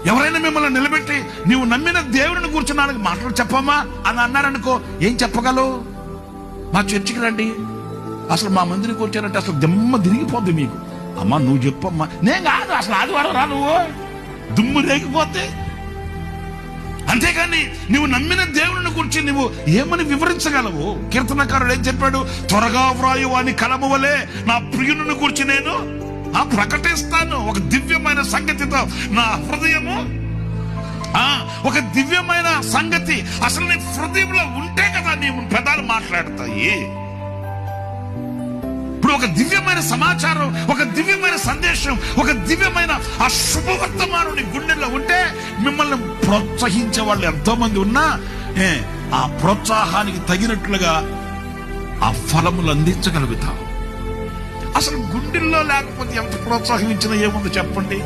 ఎవరైనా మిమ్మల్ని నిలబెట్టి నీవు నమ్మిన దేవుడిని కూర్చున్నానికి మాటలు చెప్పమ్మా అని అన్నారనుకో, ఏం చెప్పగలవు? మా చర్చికి రండి, అసలు మా మందిరికి వచ్చారంటే అసలు దిమ్మ తిరిగిపోద్ది మీకు. అమ్మా నువ్వు చెప్పమ్మా. నేను కాదు, అసలు ఆదివారం రా, నువ్వు దుమ్ము రేగిపోతే. అంతేకాని నువ్వు నమ్మిన దేవుడిని గురించి నువ్వు ఏమని వివరించగలవు? కీర్తనకారుడు ఏం చెప్పాడు? త్వరగా వ్రాయు అని కలము వలె నా ప్రియుని గురించి నేను ప్రకటిస్తాను. ఒక దివ్యమైన సంగతితో నా హృదయము, ఒక దివ్యమైన సంగతి అసలు నీ హృదయంలో ఉంటే కదా నీ పెదాలు మాట్లాడతాయి. ఇప్పుడు ఒక దివ్యమైన సమాచారం, ఒక దివ్యమైన సందేశం, ఒక దివ్యమైన ఆ శుభవర్తమానం నీ గుండెల్లో ఉంటే మిమ్మల్ని ప్రోత్సహించే వాళ్ళు ఎంతో మంది ఉన్నా ఆ ప్రోత్సాహానికి తగినట్లుగా ఆ ఫలములు అందించగలుగుతావు. అసలు గుండెల్లో లేకపోతే ఎంత ప్రోత్సాహం ఇచ్చినా ఏముందో చెప్పండి.